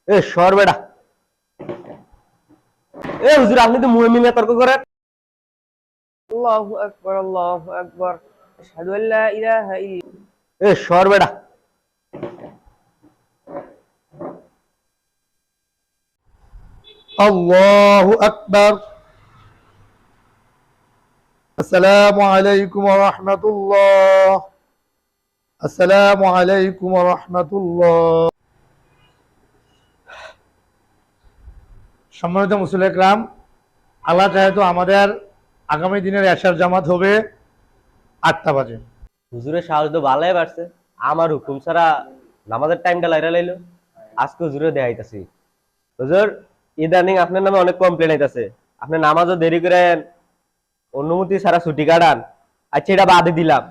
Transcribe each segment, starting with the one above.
এ সর বেটা। এ হুজুর আপনি তো মুয়ে মিলে তর্ক করেন। আল্লাহু আকবার আল্লাহু আকবার আশহাদু আল্লা ইলাহা ইল্লা। এ সর বেটা। আল্লাহু আকবার। আসসালামু আলাইকুম ওয়া রাহমাতুল্লাহ। আসসালামু আলাইকুম ওয়া রাহমাতুল্লাহ। সম্মানিত মুসলিম একরাম, আল্লাহ চাহে তো আমাদের আগামী দিনের এশার জামাত হবে 8টা বাজে। হুজুরের সাহস তো ভালোই বাড়ছে। আমার হুকুম ছাড়া নামাজের টাইমটা লাইরা লাইলো। আজকে হুজুরে দেখাইতাছি। হুজুর ইদানিং আপনার নামে অনেক কমপ্লেন আইতাছে। আপনি নামাজও দেরি করেন, অনুমতি ছাড়া ছুটি কাটান। আচ্ছা এটা বাদে দিলাম,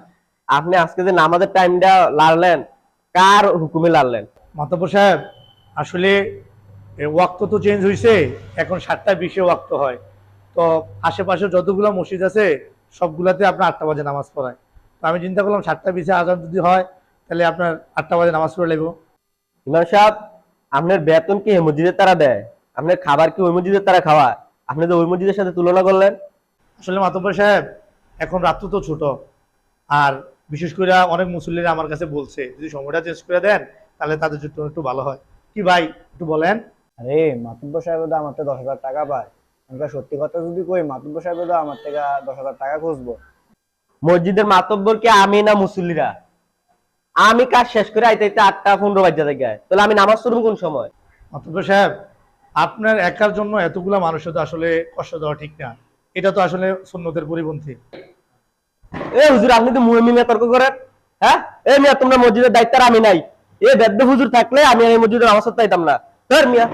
আপনি আজকে যে নামাজের টাইমটা লাড়লেন, কার হুকুমে লাড়লেন? মাতাব্বর সাহেব, আসলে ওয়াক্ত তো চেঞ্জ হয়েছে, এখন 7টা 20-এ ওয়াক্ত হয়। তো আশেপাশে যতগুলো মসজিদ আছে সবগুলাতে আপনার 8টা বাজে নামাজ পড়ায়। তো আমি চিন্তা করলাম 7টা 20-এ আজান যদি হয় তাহলে আপনার 8টা বাজে নামাজ পড়ে লাগবো। ইমাম সাহেব, আপনার বেতন কি এই মসজিদের তারা দেয়? আপনার খাবার কি ওই মসজিদের তারা খাওয়া? আপনি তো ওই মসজিদের সাথে তুলনা করলেন। আসলে মাতব্বর সাহেব, এখন রাত্র তো ছোট, আর বিশেষ করে অনেক মুসল্লিরা আমার কাছে বলছে যদি সময়টা চেঞ্জ করে দেন তাহলে তাদের জন্য একটু ভালো হয়। কি ভাই, একটু বলেন। আরে মাতুব্বর সাহেব তো আমার থেকে 10,000 টাকা পায়। আমি সত্যি কথা যদি কই, মাতুব্বর সাহেব তো আমার থেকে 10,000 টাকা খুঁজবো। মসজিদের মাতব্বর কি আমি না মুসল্লিরা? আমি কাজ শেষ করে আইতে আইতে 8টা 15 বাজে যায়, তাহলে আমি নামাজ পড়বো কোন সময়? মাতব্বর সাহেব, আপনার একার জন্য এতগুলা মানুষের তো আসলে কষ্ট দেওয়া ঠিক না। এটা তো আসলে সুন্নতের পরিপন্থী। এ হুজুর আপনি তো মুয়ে মিলে তর্ক করেন। হ্যাঁ, এ মিয়া তোমরা মসজিদের দায়িত্ব আর আমি নাই। এ বেদ্য হুজুর থাকলে আমি এই মসজিদের নামাজ পড়তে চাইতাম না। ধর মিয়া।